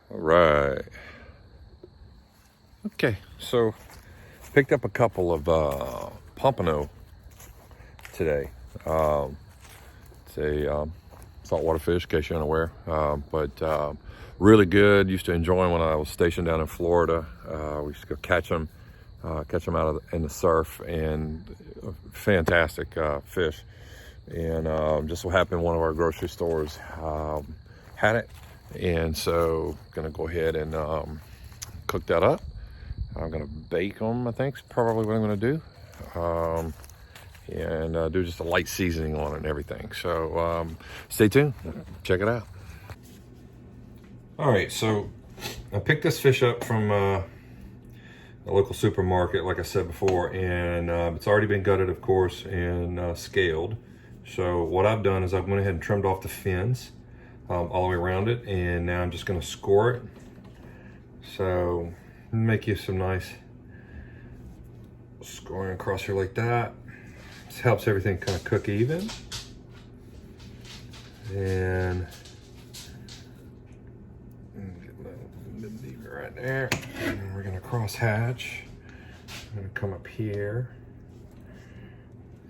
Right. Okay, so picked up a couple of pompano today. It's a saltwater fish, in case you're unaware, but really good. Used to enjoy them when I was stationed down in Florida. We used to go catch them out in the surf, and fantastic fish. And just so happened one of our grocery stores had it, and so gonna go ahead and cook that up. I'm gonna bake them, I think is probably what I'm gonna do, and do just a light seasoning on it and everything. So stay tuned, check it out. All right, so I picked this fish up from a local supermarket, like I said before, and it's already been gutted, of course, and scaled. So what I've done is I've went ahead and trimmed off the fins all the way around it, and now I'm just gonna score it. So make you some nice scoring across here like that. This helps everything kind of cook even. And get a little bit right there. And we're gonna cross hatch. I'm gonna come up here.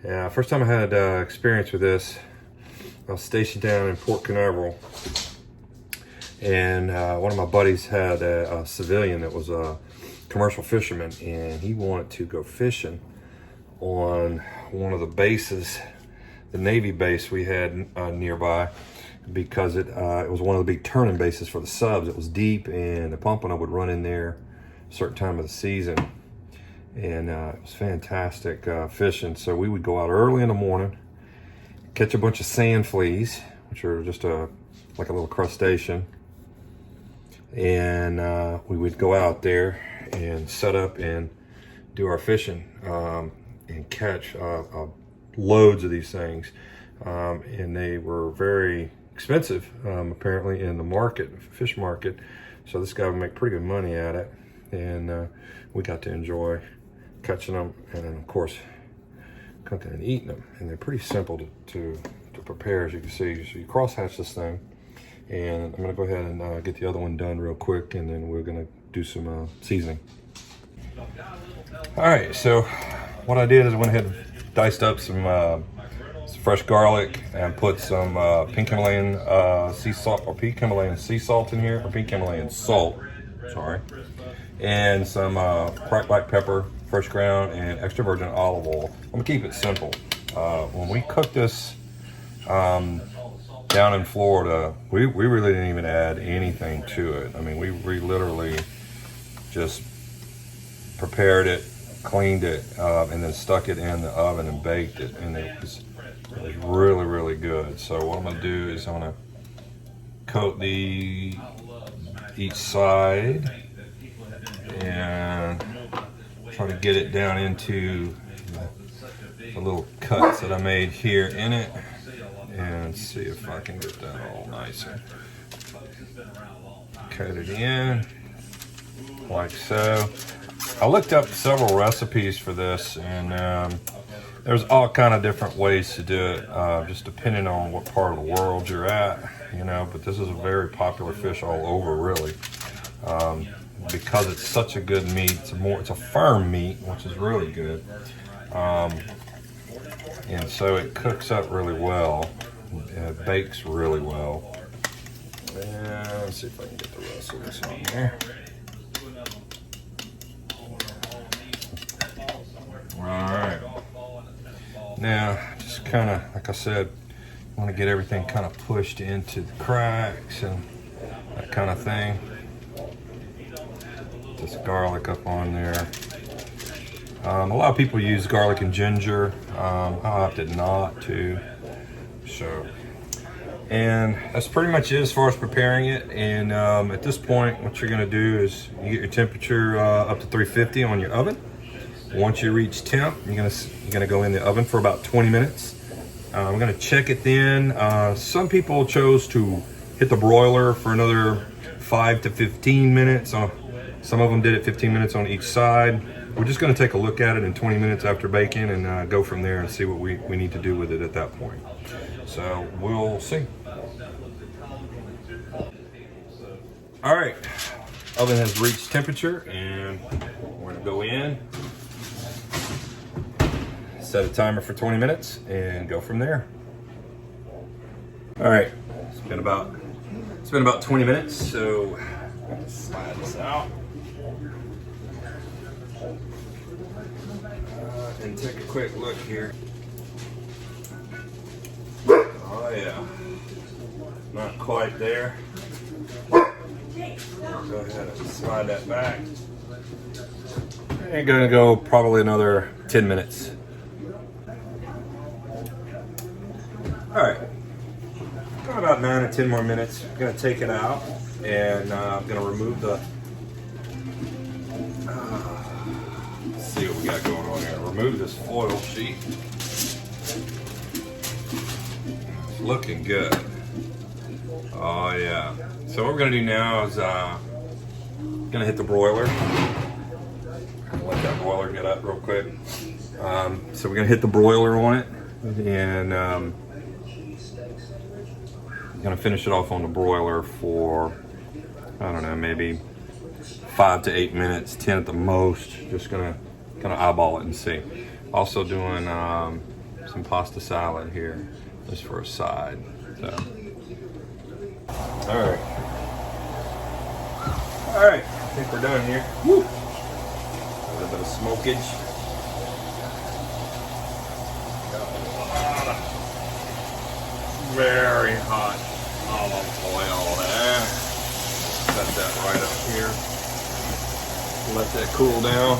Yeah, first time I had experience with this, I was stationed down in Port Canaveral, and one of my buddies had a civilian that was a commercial fisherman, and he wanted to go fishing on one of the bases, the Navy base we had nearby, because it was one of the big turning bases for the subs. It was deep, and the pompano would run in there a certain time of the season, and it was fantastic fishing. So we would go out early in the morning, catch a bunch of sand fleas, which are just like a little crustacean, and we would go out there and set up and do our fishing and catch loads of these things, and they were very expensive apparently in the market, fish market. So this guy would make pretty good money at it, and we got to enjoy catching them, and then of course cooking and eating them. And they're pretty simple to prepare, as you can see. So you cross hatch this thing, and I'm gonna go ahead and get the other one done real quick, and then we're gonna do some seasoning. All right, so what I did is I went ahead and diced up some fresh garlic and put some pink Himalayan sea salt, or pink Himalayan sea salt in here, or pink Himalayan salt, sorry, and some cracked black pepper, fresh ground, and extra virgin olive oil. I'm gonna keep it simple. When we cook this down in Florida, we really didn't even add anything to it. I mean, we literally just prepared it, cleaned it, and then stuck it in the oven and baked it, and it was really, really good. So what I'm gonna do is I'm gonna coat each side and try to get it down into the little cuts that I made here in it, and see if I can get that all nice and cut it in like so. I looked up several recipes for this, and there's all kind of different ways to do it, just depending on what part of the world you're at, you know. But this is a very popular fish all over, really, because it's such a good meat. It's a firm meat, which is really good, and so it cooks up really well. It bakes really well. And let's see if I can get the rest of this on there. All right. Now, just kind of, like I said, I want to get everything kind of pushed into the cracks and that kind of thing. Just garlic up on there. A lot of people use garlic and ginger. I opted not to. So, and that's pretty much it as far as preparing it. And at this point, what you're going to do is you get your temperature up to 350 on your oven. Once you reach temp, you're gonna go in the oven for about 20 minutes. I'm gonna check it then. Some people chose to hit the broiler for another 5 to 15 minutes. Some of them did it 15 minutes on each side. We're just gonna take a look at it in 20 minutes after baking and go from there and see what we need to do with it at that point. So we'll see. All right, oven has reached temperature and we're gonna go in, set a timer for 20 minutes and go from there. All right, it's been about 20 minutes, so let's slide this out. And take a quick look here. Oh yeah, not quite there. Go ahead and slide that back. And gonna go probably another 10 minutes. All right, got about 9 or 10 more minutes. I'm gonna take it out and I'm gonna remove the, let's see what we got going on here. Remove this foil sheet. It's looking good. Oh yeah. So what we're gonna do now is gonna hit the broiler. Let that broiler get up real quick. So we're gonna hit the broiler on it, and I'm gonna finish it off on the broiler for, I don't know, maybe 5 to 8 minutes, 10 at the most. Just gonna kind of eyeball it and see. Also doing some pasta salad here, just for a side. So. All right, I think we're done here. Woo! A little bit of smokage. Very hot olive oil there. Set that right up here. Let that cool down.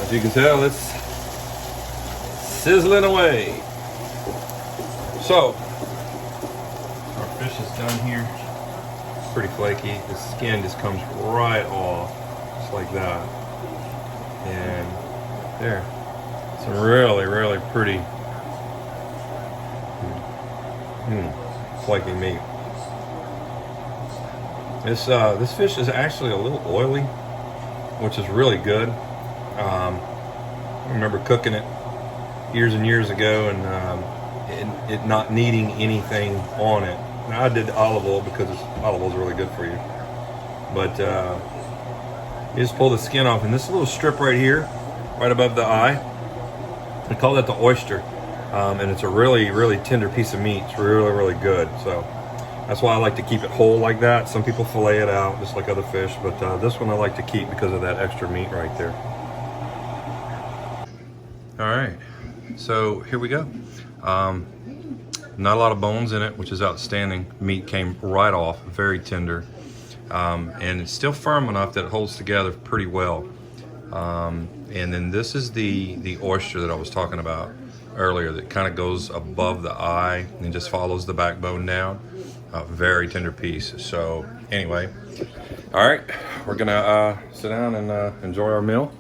As you can tell, it's sizzling away. So, our fish is done here. Pretty flaky. The skin just comes right off, just like that. And there, some really, really pretty flaky meat. This fish is actually a little oily, which is really good. I remember cooking it years and years ago, and it not needing anything on it. Now, I did olive oil because olive oil is really good for you. But you just pull the skin off, and this little strip right here, right above the eye, I call that the oyster. And it's a really, really tender piece of meat. It's really, really good. So that's why I like to keep it whole like that. Some people fillet it out just like other fish, but this one I like to keep because of that extra meat right there. All right, so here we go. Not a lot of bones in it, which is outstanding. Meat came right off, very tender. And it's still firm enough that it holds together pretty well. And then this is the oyster that I was talking about earlier that kind of goes above the eye and just follows the backbone down. Very tender piece. So anyway, all right, we're gonna sit down and enjoy our meal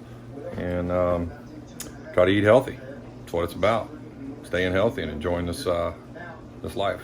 and try to eat healthy. That's what it's about, staying healthy and enjoying this life.